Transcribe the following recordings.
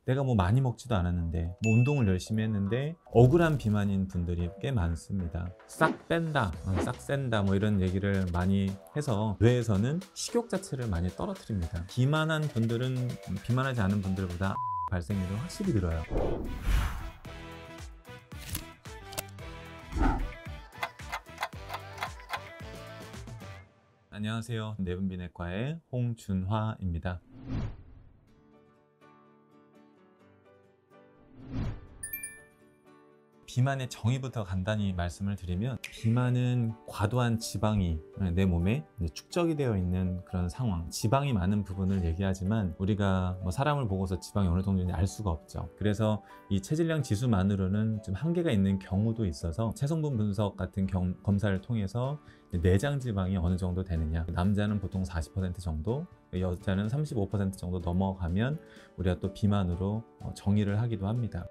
내가 뭐 많이 먹지도 않았는데, 뭐 운동을 열심히 했는데 억울한 비만인 분들이 꽤 많습니다. 싹 뺀다, 싹 샌다, 뭐 이런 얘기를 많이 해서 뇌에서는 식욕 자체를 많이 떨어뜨립니다. 비만한 분들은 비만하지 않은 분들보다 발생률이 확실히 늘어요. 안녕하세요. 내분비내과의 홍준화입니다. 비만의 정의부터 간단히 말씀을 드리면, 비만은 과도한 지방이 내 몸에 축적이 되어 있는 그런 상황, 지방이 많은 부분을 얘기하지만 우리가 뭐 사람을 보고서 지방이 어느 정도인지 알 수가 없죠. 그래서 이 체질량 지수만으로는 좀 한계가 있는 경우도 있어서 체성분 분석 같은 검사를 통해서 내장 지방이 어느 정도 되느냐, 남자는 보통 40% 정도, 여자는 35% 정도 넘어가면 우리가 또 비만으로 정의를 하기도 합니다.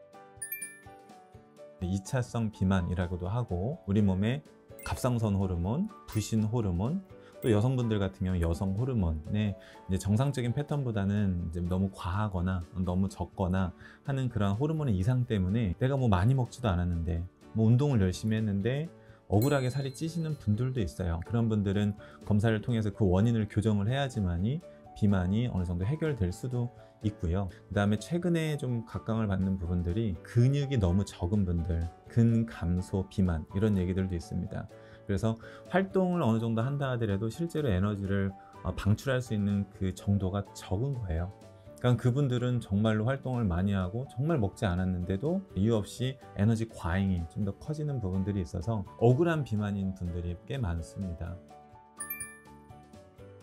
2차성 비만이라고도 하고, 우리 몸에 갑상선 호르몬, 부신 호르몬, 또 여성분들 같은 경우 여성 호르몬의 이제 정상적인 패턴보다는 이제 너무 과하거나 너무 적거나 하는 그런 호르몬의 이상 때문에 내가 뭐 많이 먹지도 않았는데, 뭐 운동을 열심히 했는데 억울하게 살이 찌시는 분들도 있어요. 그런 분들은 검사를 통해서 그 원인을 교정을 해야지만이 비만이 어느 정도 해결될 수도 있고요. 그 다음에 최근에 좀 각광을 받는 부분들이 근육이 너무 적은 분들, 근감소 비만, 이런 얘기들도 있습니다. 그래서 활동을 어느 정도 한다 하더라도 실제로 에너지를 방출할 수 있는 그 정도가 적은 거예요. 그러니까 그분들은 정말로 활동을 많이 하고 정말 먹지 않았는데도 이유 없이 에너지 과잉이 좀 더 커지는 부분들이 있어서 억울한 비만인 분들이 꽤 많습니다.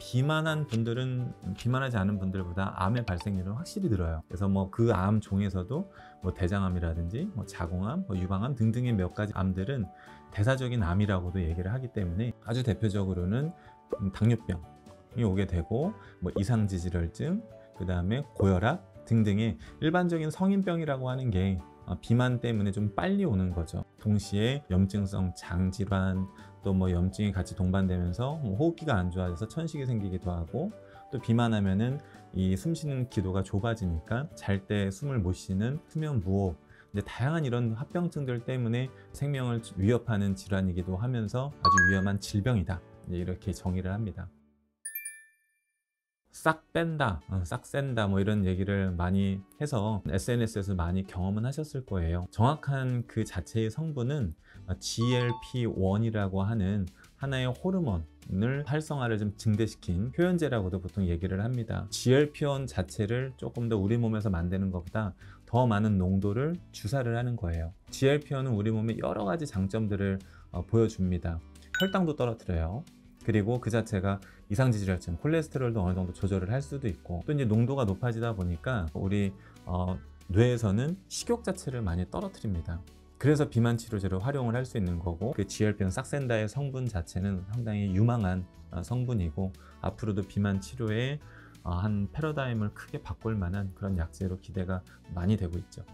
비만한 분들은 비만하지 않은 분들보다 암의 발생률은 확실히 늘어요. 그래서 뭐 그 암 종에서도 뭐 대장암이라든지 뭐 자궁암, 뭐 유방암 등등의 몇 가지 암들은 대사적인 암이라고도 얘기를 하기 때문에, 아주 대표적으로는 당뇨병이 오게 되고, 뭐 이상지질혈증, 그 다음에 고혈압 등등의 일반적인 성인병이라고 하는 게 비만 때문에 좀 빨리 오는 거죠. 동시에 염증성 장질환, 또 뭐 염증이 같이 동반되면서 뭐 호흡기가 안 좋아져서 천식이 생기기도 하고, 또 비만하면은 이 숨쉬는 기도가 좁아지니까 잘 때 숨을 못 쉬는 수면 무호흡, 이제 다양한 이런 합병증들 때문에 생명을 위협하는 질환이기도 하면서 아주 위험한 질병이다, 이렇게 정의를 합니다. 싹 뺀다, 싹 샌다, 뭐 이런 얘기를 많이 해서 SNS에서 많이 경험은 하셨을 거예요. 정확한 그 자체의 성분은 GLP-1이라고 하는 하나의 호르몬을 활성화를 좀 증대시킨 효연제라고도 보통 얘기를 합니다. GLP-1 자체를 조금 더 우리 몸에서 만드는 것보다 더 많은 농도를 주사를 하는 거예요. GLP-1은 우리 몸의 여러 가지 장점들을 보여줍니다. 혈당도 떨어뜨려요. 그리고 그 자체가 이상지질혈증, 콜레스테롤도 어느 정도 조절을 할 수도 있고, 또 이제 농도가 높아지다 보니까 우리 뇌에서는 식욕 자체를 많이 떨어뜨립니다. 그래서 비만 치료제로 활용을 할 수 있는 거고, 그 GLP-1 싹센다의 성분 자체는 상당히 유망한 성분이고, 앞으로도 비만 치료에 한 패러다임을 크게 바꿀 만한 그런 약제로 기대가 많이 되고 있죠.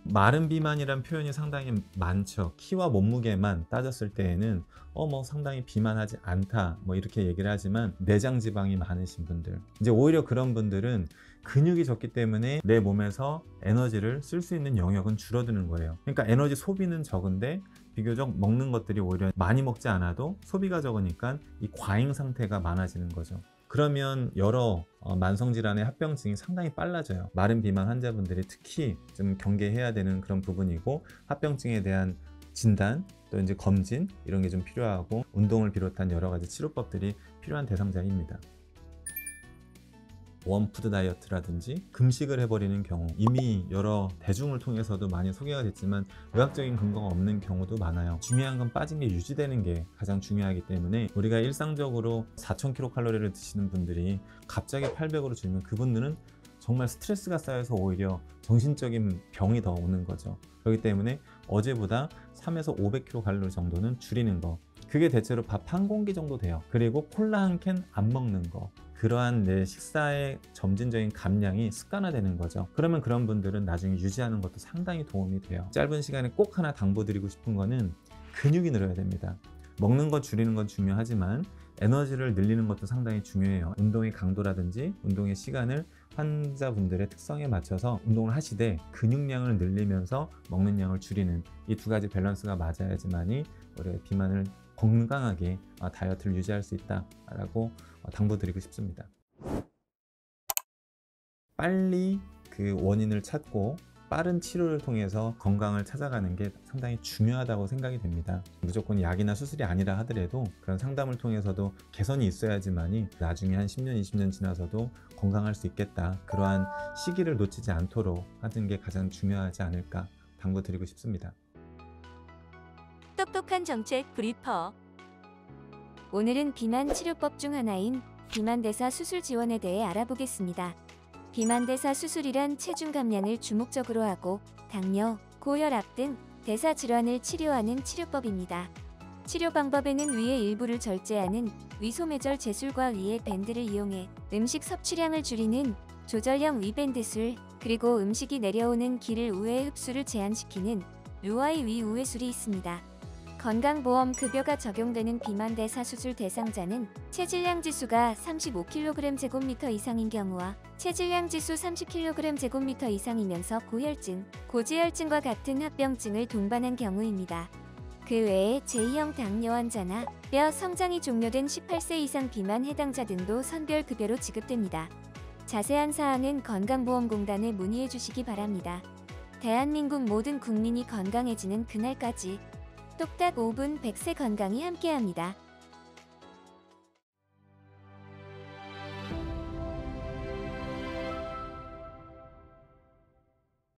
마른 비만이란 표현이 상당히 많죠. 키와 몸무게만 따졌을 때에는 뭐 상당히 비만하지 않다, 뭐 이렇게 얘기를 하지만, 내장 지방이 많으신 분들, 이제 오히려 그런 분들은 근육이 적기 때문에 내 몸에서 에너지를 쓸 수 있는 영역은 줄어드는 거예요. 그러니까 에너지 소비는 적은데 비교적 먹는 것들이 오히려 많이 먹지 않아도 소비가 적으니까 이 과잉 상태가 많아지는 거죠. 그러면 여러 만성질환의 합병증이 상당히 빨라져요. 마른 비만 환자분들이 특히 좀 경계해야 되는 그런 부분이고, 합병증에 대한 진단, 또 이제 검진, 이런 게 좀 필요하고, 운동을 비롯한 여러 가지 치료법들이 필요한 대상자입니다. 원푸드 다이어트라든지 금식을 해버리는 경우, 이미 여러 대중을 통해서도 많이 소개가 됐지만 의학적인 근거가 없는 경우도 많아요. 중요한 건 빠진 게 유지되는 게 가장 중요하기 때문에, 우리가 일상적으로 4000kcal 드시는 분들이 갑자기 800으로 줄면 그분들은 정말 스트레스가 쌓여서 오히려 정신적인 병이 더 오는 거죠. 그렇기 때문에 어제보다 3에서 500kcal 정도는 줄이는 거, 그게 대체로 밥 한 공기 정도 돼요. 그리고 콜라 한 캔 안 먹는 거, 그러한 내 식사의 점진적인 감량이 습관화되는 거죠. 그러면 그런 분들은 나중에 유지하는 것도 상당히 도움이 돼요. 짧은 시간에 꼭 하나 당부드리고 싶은 거는 근육이 늘어야 됩니다. 먹는 거 줄이는 건 중요하지만 에너지를 늘리는 것도 상당히 중요해요. 운동의 강도라든지 운동의 시간을 환자분들의 특성에 맞춰서 운동을 하시되 근육량을 늘리면서 먹는 양을 줄이는 이 두 가지 밸런스가 맞아야지만이 우리 비만을 건강하게 다이어트를 유지할 수 있다라고 당부드리고 싶습니다. 빨리 그 원인을 찾고 빠른 치료를 통해서 건강을 찾아가는 게 상당히 중요하다고 생각이 됩니다. 무조건 약이나 수술이 아니라 하더라도 그런 상담을 통해서도 개선이 있어야지만이 나중에 한 10년, 20년 지나서도 건강할 수 있겠다. 그러한 시기를 놓치지 않도록 하는 게 가장 중요하지 않을까 당부드리고 싶습니다. 똑똑한 정책 브리퍼. 오늘은 비만 치료법 중 하나인 비만대사 수술 지원에 대해 알아보겠습니다. 비만대사 수술이란 체중 감량을 주목적으로 하고 당뇨, 고혈압 등 대사 질환을 치료하는 치료법입니다. 치료 방법에는 위의 일부를 절제하는 위소매절 제술과 위의 밴드를 이용해 음식 섭취량을 줄이는 조절형 위밴드술, 그리고 음식이 내려오는 길을 우회 흡수를 제한시키는 루아이 위 우회술이 있습니다. 건강보험 급여가 적용되는 비만대사 수술 대상자는 체질량 지수가 35kg/제곱미터 이상인 경우와 체질량 지수 30kg/제곱미터 이상이면서 고혈증, 고지혈증과 같은 합병증을 동반한 경우입니다. 그 외에 제2형 당뇨 환자나 뼈 성장이 종료된 18세 이상 비만 해당자 등도 선별급여로 지급됩니다. 자세한 사항은 건강보험공단에 문의해 주시기 바랍니다. 대한민국 모든 국민이 건강해지는 그날까지 똑딱 5분 100세 건강이 함께합니다.